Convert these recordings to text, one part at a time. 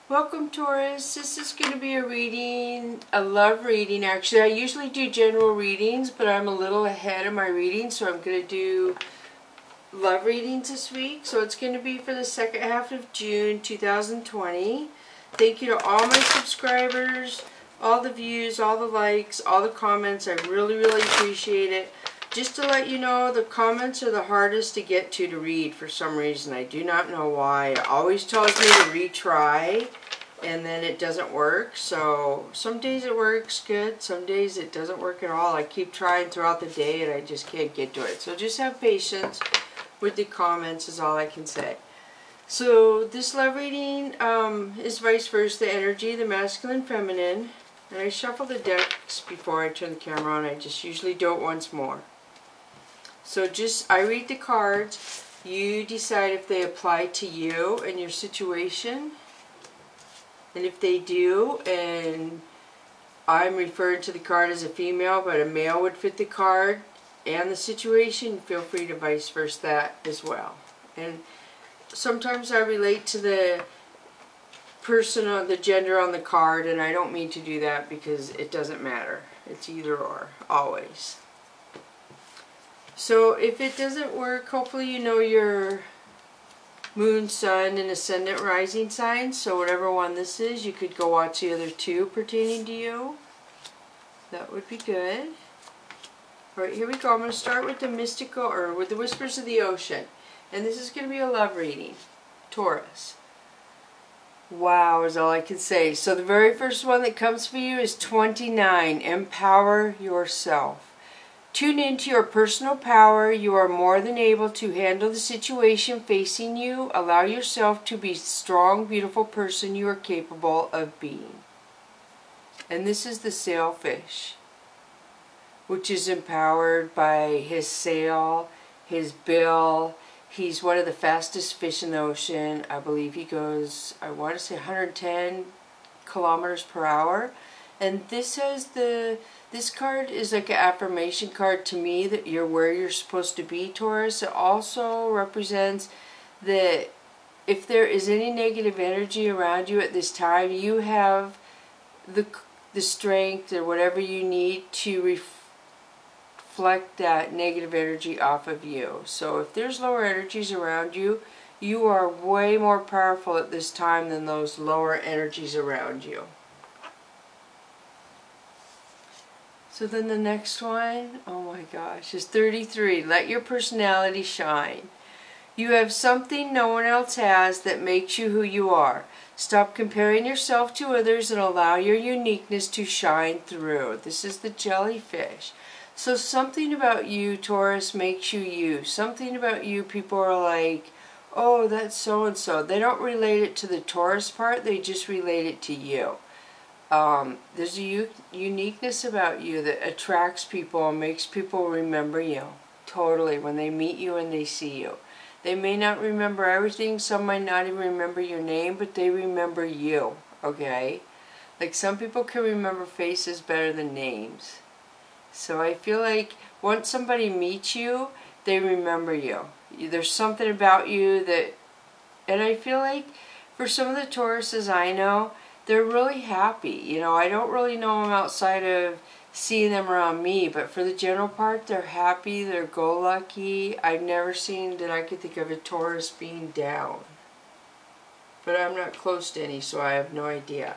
Welcome, Taurus. This is going to be a reading, a love reading. Actually, I usually do general readings, but I'm a little ahead of my reading, so I'm going to do love readings this week. So it's going to be for the second half of June 2020. Thank you to all my subscribers, all the views, all the likes, all the comments. I really, really appreciate it. Just to let you know, the comments are the hardest to get to read for some reason. I do not know why. It always tells me to retry, and then it doesn't work. So some days it works good, some days it doesn't work at all. I keep trying throughout the day and I just can't get to it. So just have patience with the comments is all I can say. So this love reading is vice versa, the energy, the masculine, feminine. And I shuffle the decks before I turn the camera on. I just usually do it once more. So I read the cards, you decide if they apply to you and your situation, and if they do, and I'm referring to the card as a female, but a male would fit the card and the situation, feel free to vice versa that as well. And sometimes I relate to the person or the gender on the card, and I don't mean to do that because it doesn't matter. It's either or, always. So if it doesn't work, hopefully you know your moon, sun, and ascendant rising signs. So whatever one this is, you could go watch the other two pertaining to you. That would be good. Alright, here we go. I'm going to start with the mystical, or with the whispers of the ocean. And this is going to be a love reading. Taurus. Wow is all I can say. So the very first one that comes for you is 29. Empower yourself. Tune into your personal power. You are more than able to handle the situation facing you. Allow yourself to be the strong, beautiful person you are capable of being. And this is the sailfish, which is empowered by his sail, his bill. He's one of the fastest fish in the ocean. I believe he goes, I want to say 110 kilometers per hour. And this card is like an affirmation card to me that you're where you're supposed to be, Taurus. It also represents that if there is any negative energy around you at this time, you have the strength or whatever you need to reflect that negative energy off of you. So if there's lower energies around you, you are way more powerful at this time than those lower energies around you. So then the next one, oh my gosh, is 33. Let your personality shine. You have something no one else has that makes you who you are. Stop comparing yourself to others and allow your uniqueness to shine through. This is the jellyfish. So something about you, Taurus, makes you you. Something about you, people are like, oh, that's so-and-so. They don't relate it to the Taurus part, they just relate it to you. There's a uniqueness about you that attracts people and makes people remember you. Totally, when they meet you and they see you. They may not remember everything, some might not even remember your name, but they remember you, okay? Like some people can remember faces better than names. So I feel like once somebody meets you, they remember you. There's something about you that, and I feel like for some of the Tauruses I know, they're really happy. You know, I don't really know them outside of seeing them around me, but for the general part, they're happy, they're go-lucky. I've never seen that I could think of a Taurus being down. But I'm not close to any, so I have no idea.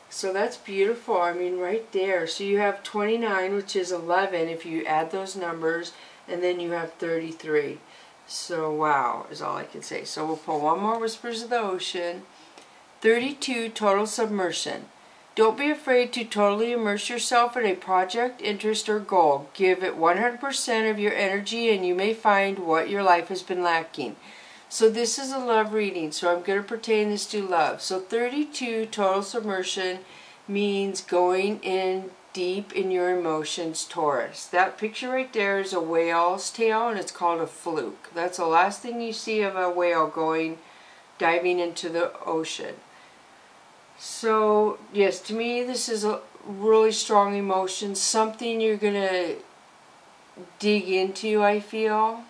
So that's beautiful. I mean, right there. So you have 29, which is 11 if you add those numbers, and then you have 33. So wow is all I can say. So we'll pull one more Whispers of the Ocean. 32, total submersion. Don't be afraid to totally immerse yourself in a project, interest, or goal. Give it 100% of your energy and you may find what your life has been lacking. So this is a love reading, so I'm going to pertain this to love. So 32, total submersion, means going in deep in your emotions, Taurus. That picture right there is a whale's tail and it's called a fluke. That's the last thing you see of a whale diving into the ocean. So, yes, to me this is a really strong emotion, something you're going to dig into, I feel.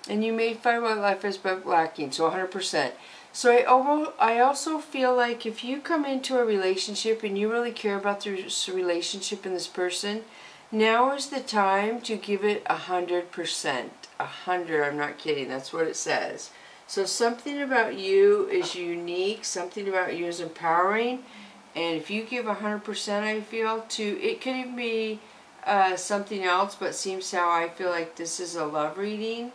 And you may find what life has been lacking, so 100%. So I also feel like if you come into a relationship and you really care about this relationship and this person, now is the time to give it 100%. 100, I'm not kidding, that's what it says. So something about you is unique, something about you is empowering, and if you give 100%, I feel, to, it could even be something else, but seems how I feel like this is a love reading,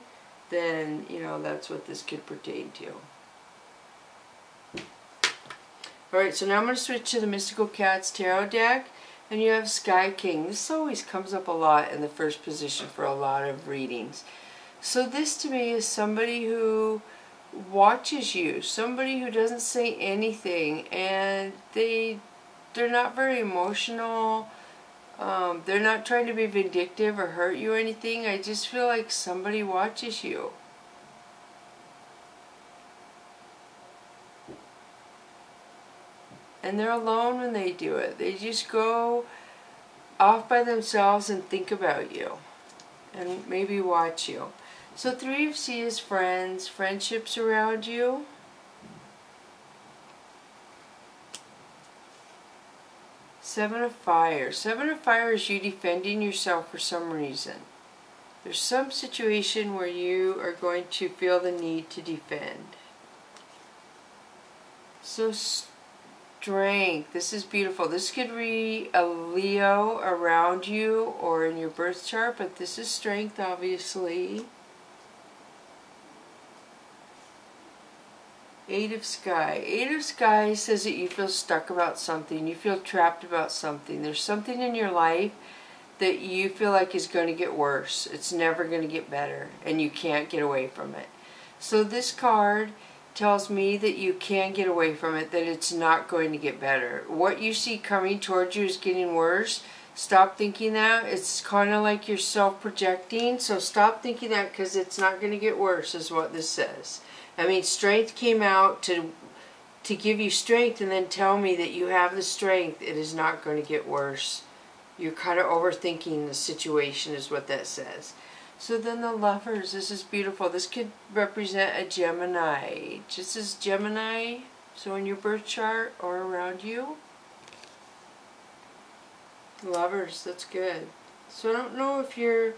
then, you know, that's what this could pertain to. Alright, so now I'm going to switch to the Mystical Cats Tarot deck, and you have Sky King. This always comes up a lot in the first position for a lot of readings. So this to me is somebody who watches you, somebody who doesn't say anything, and they're not very emotional, they're not trying to be vindictive or hurt you or anything. I just feel like somebody watches you. And they're alone when they do it. They just go off by themselves and think about you. And maybe watch you. So 3 of C is friends, friendships around you. Seven of Fire. 7 of Fire is you defending yourself for some reason. There's some situation where you are going to feel the need to defend. So Strength. This is beautiful. This could be a Leo around you or in your birth chart, but this is strength, obviously. 8 of Sky. 8 of Sky says that you feel stuck about something. You feel trapped about something. There's something in your life that you feel like is going to get worse. It's never going to get better, and you can't get away from it. So this card tells me that you can get away from it, that it's not going to get better. What you see coming towards you is getting worse. Stop thinking that. It's kind of like you're self-projecting, so stop thinking that, because it's not going to get worse is what this says. I mean, strength came out to give you strength and then tell me that you have the strength. It is not going to get worse. You're kind of overthinking the situation is what that says. So then the Lovers, this is beautiful. This could represent a Gemini. This is Gemini, so in your birth chart or around you. Lovers, that's good. So I don't know if you're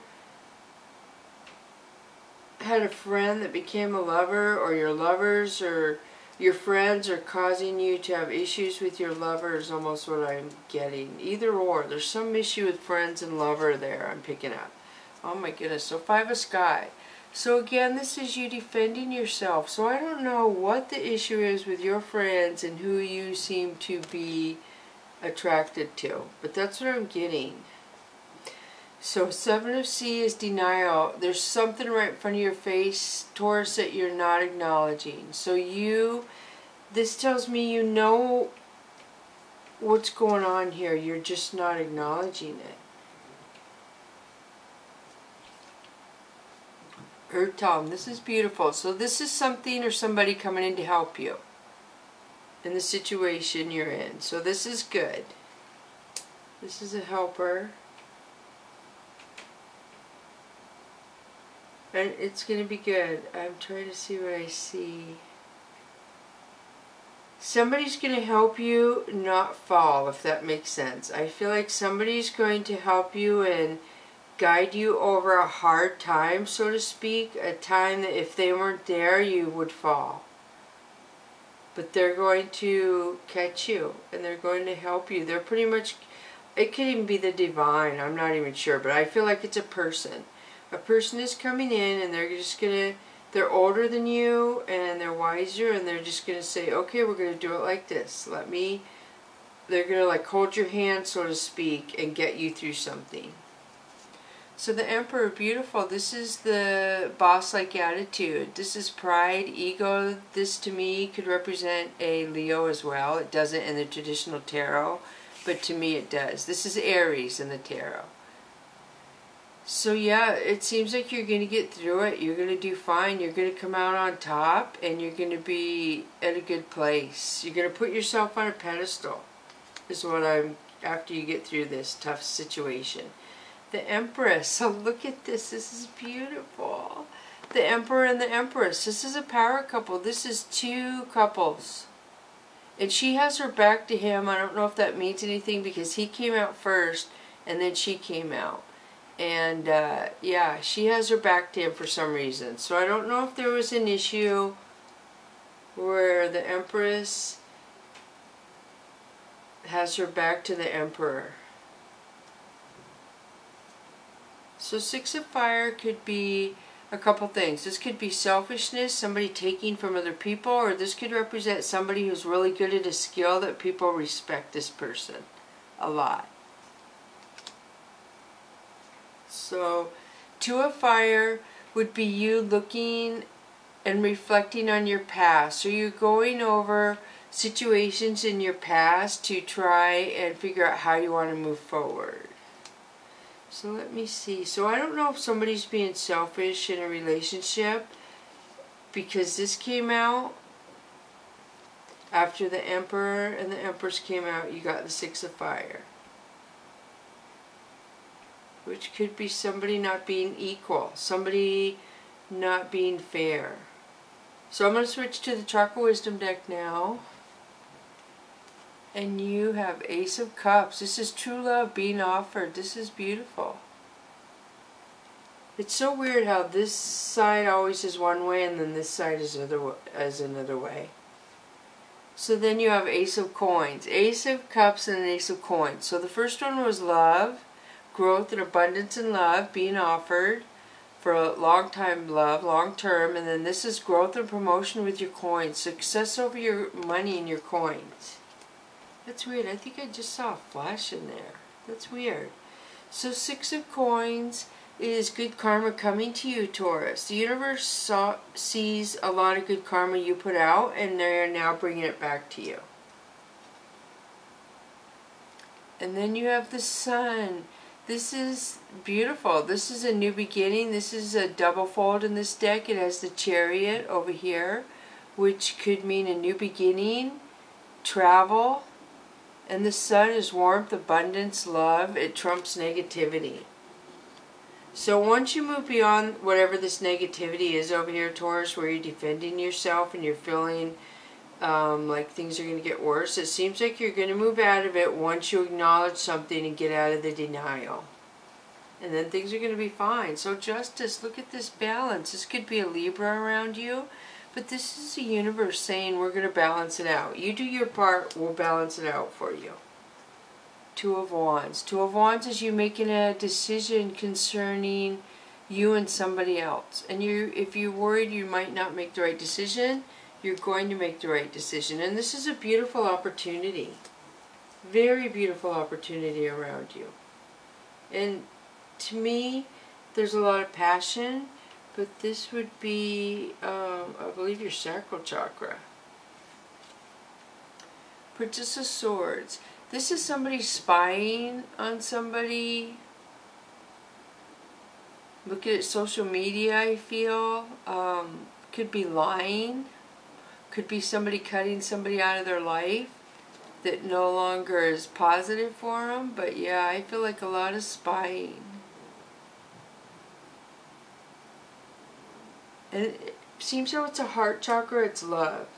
had a friend that became a lover, or your lovers or your friends are causing you to have issues with your lover is almost what I'm getting. Either or. There's some issue with friends and lover there I'm picking up. Oh my goodness. So 5 of Sky. So again, this is you defending yourself. So I don't know what the issue is with your friends and who you seem to be attracted to. But that's what I'm getting. So 7 of C is denial. There's something right in front of your face, Taurus, that you're not acknowledging. So this tells me you know what's going on here. You're just not acknowledging it. Earth Tome, this is beautiful. So this is something or somebody coming in to help you in the situation you're in. So this is good. This is a helper. And it's going to be good. I'm trying to see what I see. Somebody's going to help you not fall, if that makes sense. I feel like somebody's going to help you and guide you over a hard time, so to speak. A time that if they weren't there, you would fall. But they're going to catch you, and they're going to help you. They're pretty much, it could even be the divine, I'm not even sure, but I feel like it's a person. A person is coming in, and they're just going to, they're older than you, and they're wiser, and they're just going to say, okay, we're going to do it like this. They're going to like hold your hand, so to speak, and get you through something. So the Emperor, beautiful. This is the boss-like attitude. This is pride, ego. This to me could represent a Leo as well. It doesn't in the traditional tarot, but to me it does. This is Aries in the tarot. So yeah, it seems like you're going to get through it. You're going to do fine. You're going to come out on top, and you're going to be at a good place. You're going to put yourself on a pedestal, is what after you get through this tough situation. The Empress. So look at this. This is beautiful. the Emperor and the Empress. This is a power couple. This is two couples. And she has her back to him. I don't know if that means anything because he came out first and then she came out. And yeah, she has her back to him for some reason. So I don't know if there was an issue where the Empress has her back to the Emperor. So Six of Fire could be a couple things. This could be selfishness, somebody taking from other people, or this could represent somebody who's really good at a skill that people respect this person a lot. So Two of Fire would be you looking and reflecting on your past. So you're going over situations in your past to try and figure out how you want to move forward. So let me see. So I don't know if somebody's being selfish in a relationship because this came out after the Emperor and the Empress came out. You got the Six of Fire, which could be somebody not being equal, somebody not being fair. So I'm going to switch to the Chakra Wisdom deck now. And you have Ace of Cups. This is true love being offered. This is beautiful. It's so weird how this side always is one way and then this side is another way. So then you have Ace of Coins. Ace of Cups and an Ace of Coins. So the first one was love, growth and abundance in love being offered for a long time love, long term. And then this is growth and promotion with your coins. Success over your money and your coins. That's weird. I think I just saw a flash in there. That's weird. So Six of Coins is good karma coming to you, Taurus. The universe sees a lot of good karma you put out, and they're now bringing it back to you. And then you have the Sun. This is beautiful. This is a new beginning. This is a double fold in this deck. It has the Chariot over here, which could mean a new beginning, travel. And the Sun is warmth, abundance, love. It trumps negativity. So once you move beyond whatever this negativity is over here, Taurus, where you're defending yourself and you're feeling like things are going to get worse, it seems like you're going to move out of it once you acknowledge something and get out of the denial. And then things are going to be fine. So Justice, look at this balance. This could be a Libra around you. But this is the universe saying we're going to balance it out. You do your part, we'll balance it out for you. Two of Wands. Two of Wands is you making a decision concerning you and somebody else. And if you're worried you might not make the right decision, you're going to make the right decision. And this is a beautiful opportunity. Very beautiful opportunity around you. And to me, there's a lot of passion. But this would be, I believe, your sacral chakra. Princess of Swords. This is somebody spying on somebody. Look at social media, I feel. Could be lying. Could be somebody cutting somebody out of their life that no longer is positive for them. But yeah, I feel like a lot of spying. And it seems though it's a heart chakra, it's love.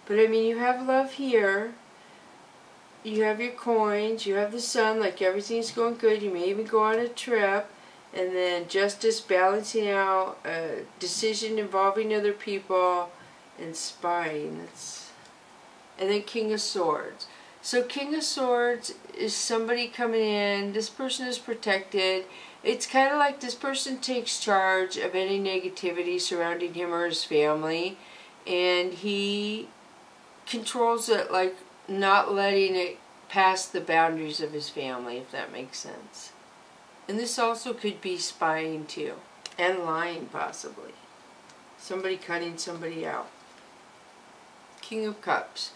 But I mean, you have love here. You have your coins. You have the Sun, like everything's going good. You may even go on a trip. And then Justice, balancing out, a decision involving other people, and spying. And then King of Swords. So King of Swords is somebody coming in. This person is protected. It's kind of like this person takes charge of any negativity surrounding him or his family, and he controls it, like not letting it pass the boundaries of his family, if that makes sense. And this also could be spying too, and lying possibly. Somebody cutting somebody out. King of Cups.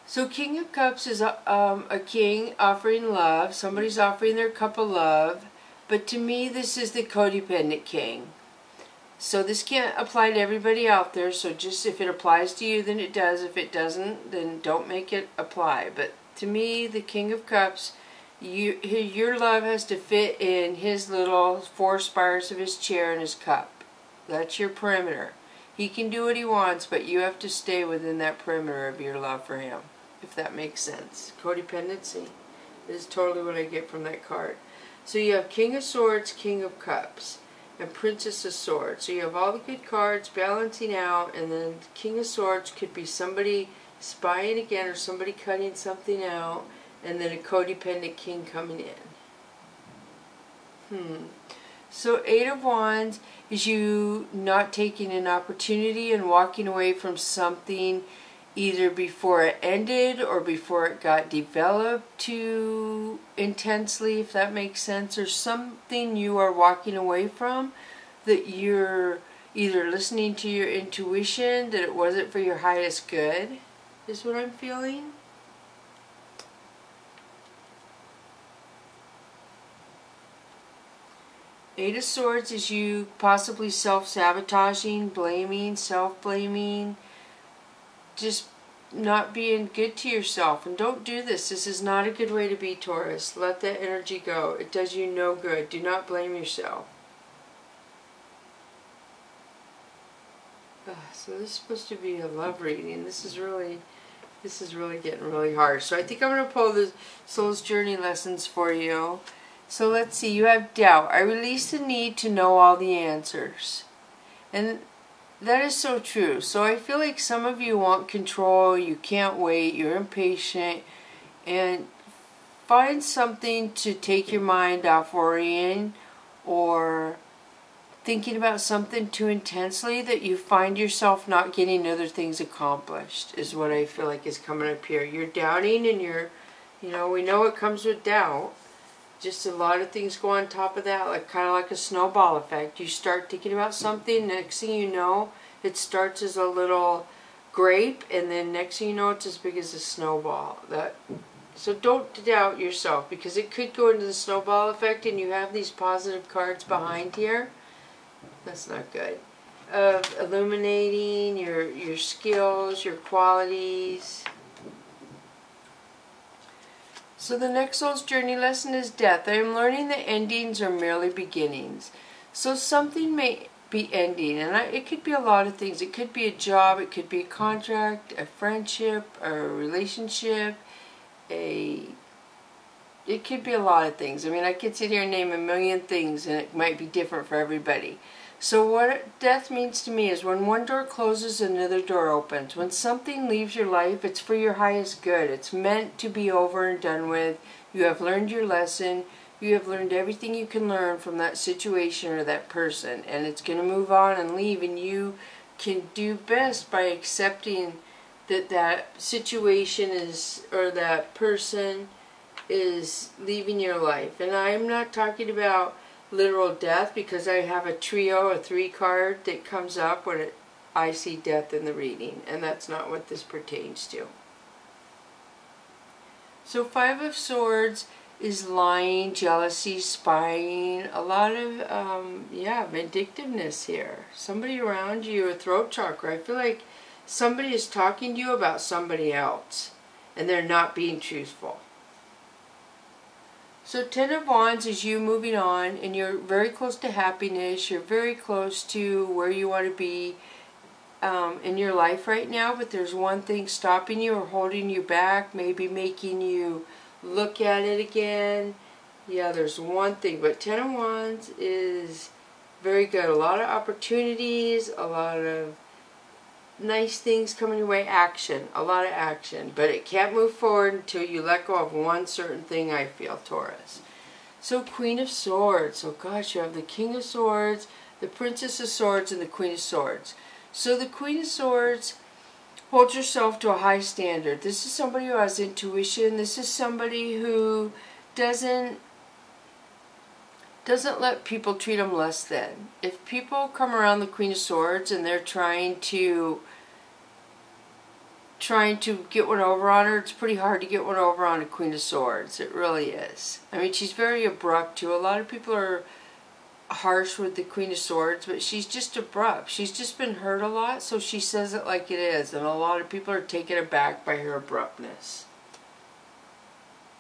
So King of Cups is a king offering love. Somebody's offering their cup of love. But to me, this is the codependent king. So this can't apply to everybody out there. So just if it applies to you, then it does. If it doesn't, then don't make it apply. But to me, the King of Cups, your love has to fit in his little 4 spires of his chair and his cup. That's your perimeter. He can do what he wants, but you have to stay within that perimeter of your love for him, if that makes sense. Codependency is totally what I get from that card. So you have King of Swords, King of Cups, and Princess of Swords. So you have all the good cards balancing out, and then King of Swords could be somebody spying again or somebody cutting something out, and then a codependent king coming in. So Eight of Wands is you not taking an opportunity and walking away from something either before it ended or before it got developed too intensely, if that makes sense, or something you are walking away from that you're either listening to your intuition that it wasn't for your highest good, is what I'm feeling. Eight of Swords is you possibly self-sabotaging, blaming, self-blaming, just not being good to yourself. And don't do this. This is not a good way to be, Taurus. Let that energy go. It does you no good. Do not blame yourself. So this is supposed to be a love reading. This is really getting really hard. So I think I'm going to pull the Soul's Journey lessons for you. So let's see. You have doubt. I release the need to know all the answers. And that is so true. So I feel like some of you want control, you can't wait, you're impatient, and find something to take your mind off worrying or thinking about something too intensely that you find yourself not getting other things accomplished, is what I feel like is coming up here. You're doubting and we know it comes with doubt. Just a lot of things go on top of that, like kind of like a snowball effect. You start thinking about something, next thing you know, it starts as a little grape, and then next thing you know, it's as big as a snowball. So don't doubt yourself, because it could go into the snowball effect, and you have these positive cards behind here. That's not good. Of illuminating your skills, your qualities. So the next Soul's Journey lesson is death. I am learning that endings are merely beginnings. So something may be ending, and it could be a lot of things. It could be a job, it could be a contract, a friendship, a relationship, it could be a lot of things. I mean, I could sit here and name a million things, and it might be different for everybody. So what death means to me is when one door closes, another door opens. When something leaves your life, it's for your highest good. It's meant to be over and done with. You have learned your lesson. You have learned everything you can learn from that situation or that person. And it's going to move on and leave. And you can do best by accepting that that situation is, or that person is leaving your life. And I'm not talking about literal death, because I have a trio, a 3 card that comes up when I see death in the reading, and that's not what this pertains to. So 5 of Swords is lying, jealousy, spying, a lot of vindictiveness here. Somebody around you, a throat chakra. I feel like somebody is talking to you about somebody else, and they're not being truthful. So 10 of Wands is you moving on, and you're very close to happiness. You're very close to where you want to be in your life right now, but there's one thing stopping you or holding you back, maybe making you look at it again. Yeah, there's one thing, but 10 of Wands is very good. A lot of opportunities, a lot of nice things coming your way, action, a lot of action, but it can't move forward until you let go of one certain thing, I feel, Taurus. So Queen of Swords. So gosh, you have the King of Swords, the Princess of Swords, and the Queen of Swords. So the Queen of Swords holds herself to a high standard. This is somebody who has intuition. This is somebody who doesn't let people treat them less than. If people come around the Queen of Swords and they're trying to get one over on her, it's pretty hard to get one over on a Queen of Swords. It really is. I mean, she's very abrupt too. A lot of people are harsh with the Queen of Swords, but she's just abrupt. She's just been hurt a lot, so she says it like it is, and a lot of people are taken aback by her abruptness.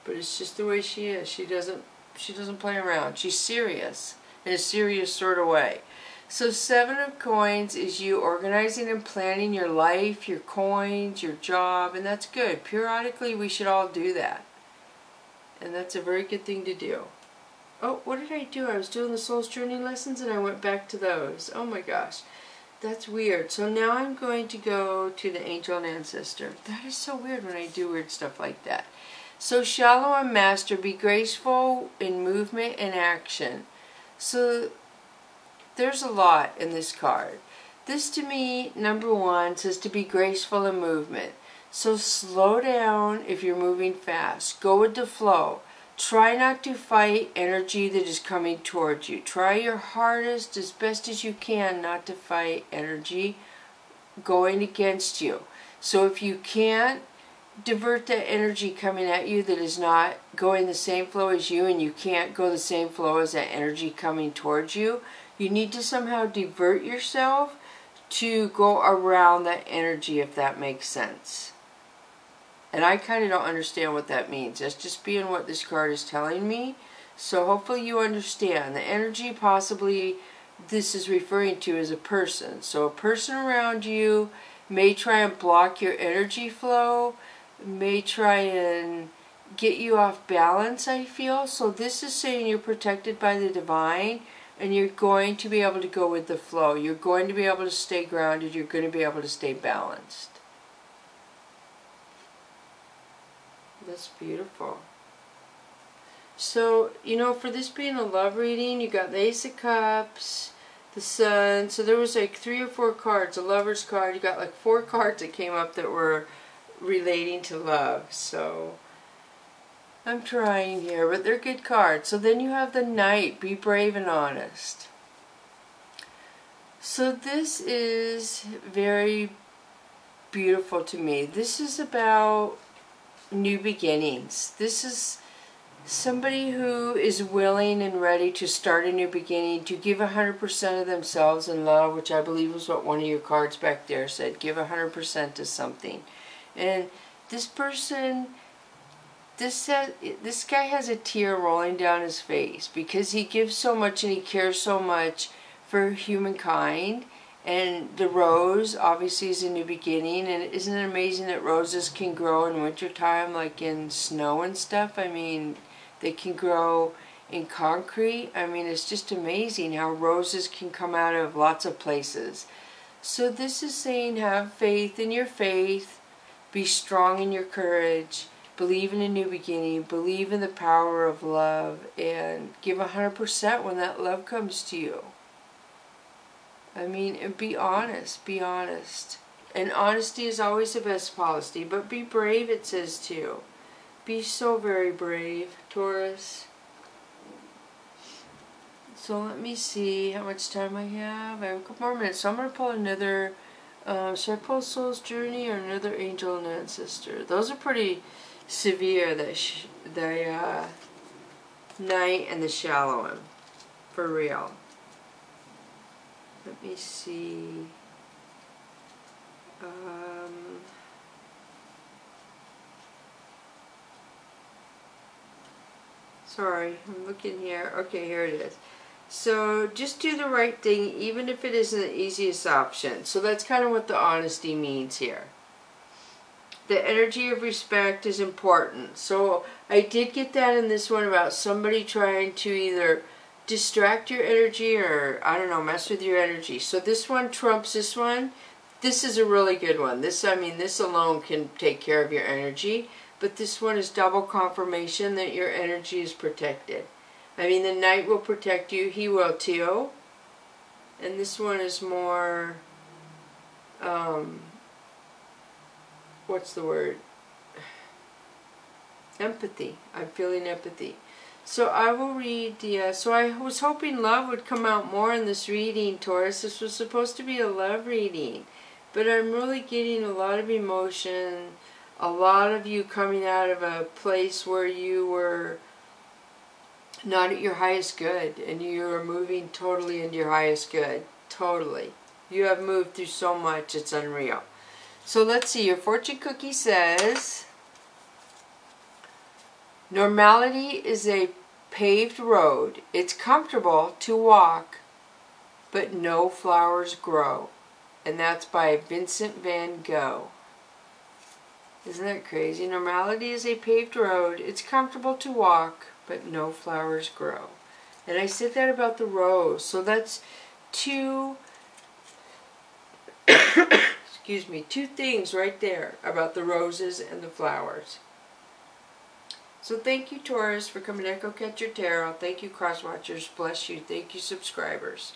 But it's just the way she is. She doesn't play around. She's serious in a serious sort of way. So 7 of coins is you organizing and planning your life, your coins, your job, and that's good. Periodically we should all do that. And that's a very good thing to do. Oh, what did I do? I was doing the Soul's Journey lessons and I went back to those. Oh my gosh. That's weird. So now I'm going to go to the Angel and Ancestor. That is so weird when I do weird stuff like that. So Shallow and Master, be graceful in movement and action. So there's a lot in this card. This to me, number 1, says to be graceful in movement. So slow down if you're moving fast. Go with the flow. Try not to fight energy that is coming towards you. Try your hardest as best as you can not to fight energy going against you. So if you can't divert that energy coming at you that is not going the same flow as you, and you can't go the same flow as that energy coming towards you, you need to somehow divert yourself to go around that energy, if that makes sense. And I kind of don't understand what that means. That's just being what this card is telling me. So hopefully you understand. The energy possibly this is referring to as a person. So a person around you may try and block your energy flow, may try and get you off balance, I feel. So this is saying you're protected by the divine and you're going to be able to go with the flow. You're going to be able to stay grounded. You're going to be able to stay balanced. That's beautiful. So, you know, for this being a love reading, you got the Ace of Cups, the Sun. So there was like 3 or 4 cards, a lover's card. You got like 4 cards that came up that were relating to love. So I'm trying here, but they're good cards. So then you have the Knight, be brave and honest. So this is very beautiful to me. This is about new beginnings. This is somebody who is willing and ready to start a new beginning, to give 100% of themselves in love, which I believe was what one of your cards back there said. Give 100% to something. And this person, this guy has a tear rolling down his face because he gives so much and he cares so much for humankind. And the rose obviously is a new beginning, and isn't it amazing that roses can grow in wintertime, like in snow and stuff? I mean, they can grow in concrete. I mean, it's just amazing how roses can come out of lots of places. So this is saying have faith in your faith, be strong in your courage, believe in a new beginning, believe in the power of love, and give 100% when that love comes to you. I mean, and be honest, be honest. And honesty is always the best policy, but be brave, it says too. Be so very brave, Taurus. So let me see how much time I have. I have a couple more minutes. So I'm going to pull another, should I pull Soul's Journey or another Angel and Ancestor? Those are pretty severe, the Knight and the Shallow one, for real. Let me see. Sorry, I'm looking here. Okay, here it is. So just do the right thing, even if it isn't the easiest option. So that's kind of what the honesty means here. The energy of respect is important. So I did get that in this one about somebody trying to either distract your energy or, I don't know, mess with your energy. So this one trumps this one. This is a really good one. This, I mean, this alone can take care of your energy. But this one is double confirmation that your energy is protected. I mean, the Knight will protect you. He will too. And this one is more, what's the word? Empathy. I'm feeling empathy. So I will read the, so I was hoping love would come out more in this reading, Taurus. This was supposed to be a love reading. But I'm really getting a lot of emotion, a lot of you coming out of a place where you were not at your highest good, and you are moving totally into your highest good. Totally. You have moved through so much, it's unreal. So let's see, your fortune cookie says, normality is a paved road. It's comfortable to walk but no flowers grow. And that's by Vincent van Gogh. Isn't that crazy? Normality is a paved road. It's comfortable to walk, but no flowers grow. And I said that about the rose. So that's two, excuse me, two things right there about the roses and the flowers. So thank you, Taurus, for coming to Echo Catcher Tarot. Thank you, Cross Watchers. Bless you. Thank you, subscribers.